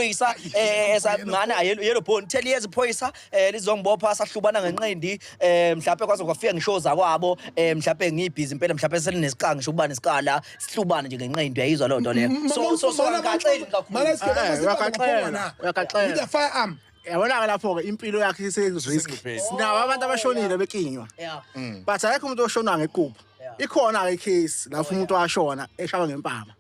iphoyisa esamana yellow bone 10 years iphoyisa lizongibopha sahlubana ngenqindi mhlawumbe kwaze kwafika ngishow zakwabo mhlawumbe ngibhizi impela mhlawumbe selinesicanga ngisho ukuba nesikala sihlubana nje ngenqindi uyayizwa lo nto leyo so ngakaxeli kakhulu uyakaxela with a firearm yabona lapho ke impilo yakhe iserisk sinawo abantu abashonile bekinywa but ayikho umuntu oshona ngequpha ikhona ke case lapho umuntu washona eshaba ngempama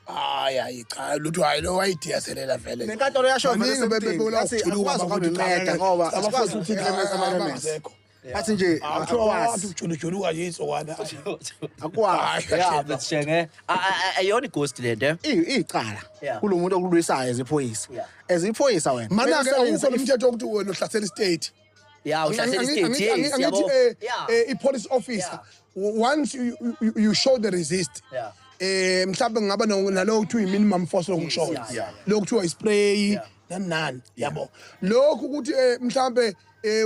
hayi cha lutho hayi lo wayidea selela vele nenkantolo yashona akwazi ukubimeda ngoba akwazi ukuthi asekho athi nje akwazi ukujuluka yiso kwana akwazi bethenge ayona ighost lento icala kulomuntu okulwisayo eziphoyisa eziphoyisa wena mana ke awukho umthetho ukuthi wena uhlasela istate uhlasela istate yes yabo police officer once you show the resist mhlawumbe ngaba nalo kuthiwa minimum force lokushow lo kuthiwa ispray nani yabo lokhu ukuthi mhlawumbe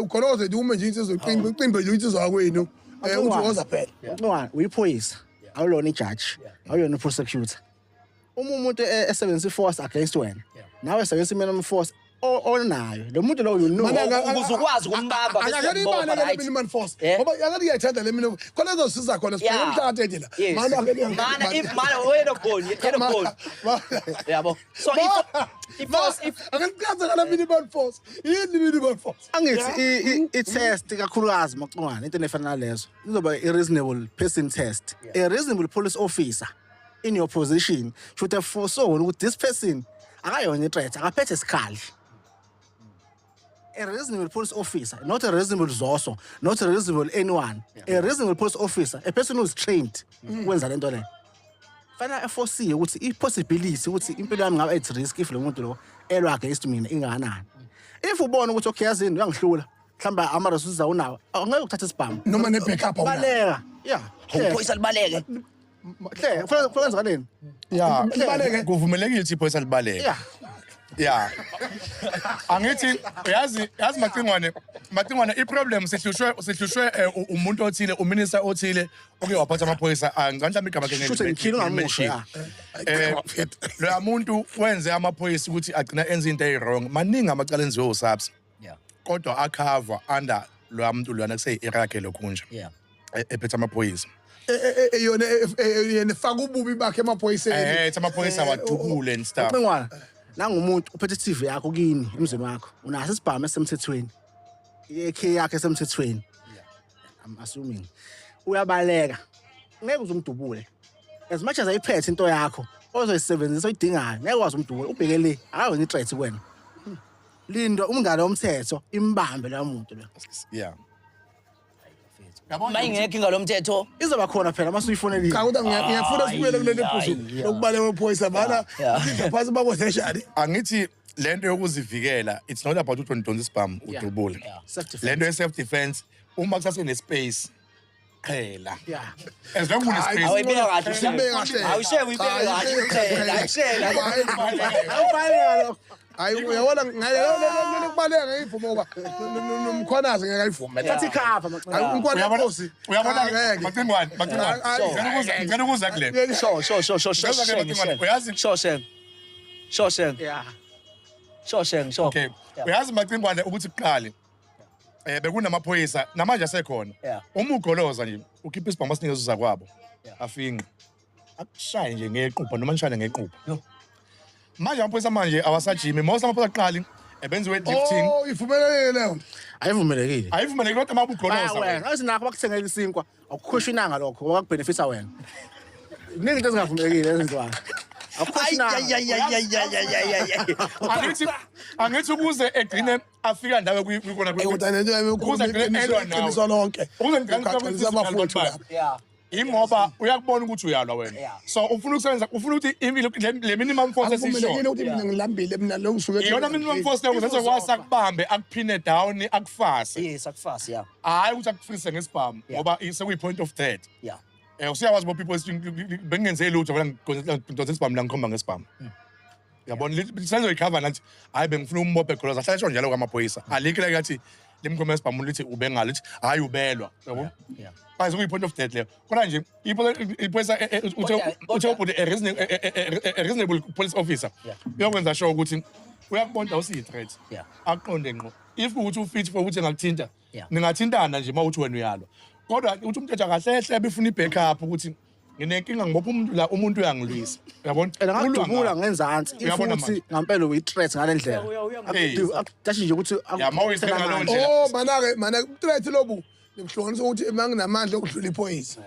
ukholoze dume nje insizwe uqimbe nje insizwe yakwenu uthi woza phela ncwane uyiphoyisa awulona ijudge awuyona prosecutor umuntu esebenzisa force against wena nawe esebenzisa minimum force onayo lo muntu lo ukuze ukwazi ukumbamba bese minimum force ngoba yakade yathanda le mina khona ezosiza khona sibheke umhlathi la mana wena khona yabo so if akacaza ngala minimum force yini minimum force angithi i-test kakhulukazi maqongana into efana nalezo izoba i-reasonable person test a reasonable police officer in your position should have foresawn ukuthi this person akayona i-threat akaphethe isikhali. A reasonable police officer, not a reasonable Zoso, not a reasonable anyone. A reasonable police officer, a person who's trained. Wenza lento le. Fana foresee ukuthi i-possibility ukuthi impilo yami ngabe at risk if lo muntu lo elwa against mina inganani. If ubona ukuthi okay yazini uyangihlula, mhlamba ama resources awunawo, angeke ukuthatha isibhamu. Noma ne backup awunawo. Baleka. Yeah. Uphoyisa libaleke. Kwenza kanini? Yeah. Kuvumelekile ukuthi iphoyisa libaleke. Yeah. Yeah. Angithi yazi Maqingwane iproblem sehlushwe umuntu othile uminister othile oke waphatha amaphoyisa ngicela igama ke lo muntu wenze amaphoyisa ukuthi agcina enza into ewrong maningi amacala enziwe uSAPS kodwa akhava under lo muntu lwana kuse irakhe lokhunja ephethe amaphoyisa yona faka ububi bakhe emaphoyiseni amaphoyisa wadukule and stuff nangumuntu uphethe TV yakho kini emzini wakho unaso isibhamu esemthethweni ikhe yakhe esemthethweni I'm assuming uyabaleka ngeke uzumdubule as much as ayiphethe into yakho ozoyisebenzisa oyidingayo ngeke wazi umdubule ubheke le akayona i-threat kuwena lindo umngane womthetho imbambe la muntu lo yeah mayingekho ngalomthetho izoba khona phela masuyifonelile cha kodwa ngiyafuna sibuyele kuleli phuzu lokubala wephoyisa bana phasi babozeshani angithi lento yokuzivikela it's not about ukuthi udonsa isibhamu udubule lento ye self defense uma kusase nespace qhela as long as space awuyibeka kahle awushiye uyibeka kahle ayishela awubhaleka hayi uyabona ngale lokubaleka ngiyivuma ngoba nomkhonazi ngeke ayivume thatha ikhapha umkhonazi uyabona Maqingwane ngicela ukuza kule sho okay uyazi Maqingwane ukuthi kuqale bekunamaphoyisa namanje asekhona uma ugoloza nje ukhipha isibhamu asinikeza uzakwabo afinqe akushaye nje ngequpha noma nishane ngequpha manje amaphoyisa manje awasajimi most amaphoyisa aqali ebenziwe lifting ivumelekile leyo ayivumelekile kodwa mabugoloza wena asinakho bakuthengela isinkwa akukhusha inanga lokho wakubhenefitha wena iningi into ezingavumelekile ezintwana angithi ukuze egcine afika ndawe kuyikona ukuze lonke ingoba uyakubona ukuthi uyalwa wena so ufuna ukuthi le minimum force esisho ukuthi mina ngilambile mina lo ngisuke iyona minimum force leyo ukuthi kwasa akubambe akuphine down akufase yes akufase yeah hayi ukuthi akufrise ngesibhamu ngoba sekuyi point of death yeah usiyawazi bo people bengenze lutho vela ngidonsa isibhamu la ngikhomba ngesibhamu yabona lisenzo icover nathi hayi bengifuna umbophe kholoza hlala shona njalo kwamaphoyisa alikile kathi lemkhomba esibhamu lithi ubengale lithi hayi ubelwa yabo yeah base kuyi point of death leyo kodwa nje iphoyisa uthe a reasonable police officer uyokwenza sure ukuthi uyakubona usiyi-threat Yeah. aqonde ngqo if ukuthi ufit for ukuthi engakuthinta Yeah. ningathintana nje uma uthi wena uyalwa kodwa ukuthi umuntu kahle hle befuna i-backup ukuthi nginenkinga ngibopha umuntu la umuntu uyangilwisa uyabona Engakudubula ngenzansi Uyabona ifuthi ngampela uyi-threat ngale ndlela akudashi nje ukuthi Ya, ma uyithenga ngaleyo ndlela. Oh, mana-ke, threat lobu. Ngikuhlukanisa ukuthi manginamandla okudlula iphoyisa.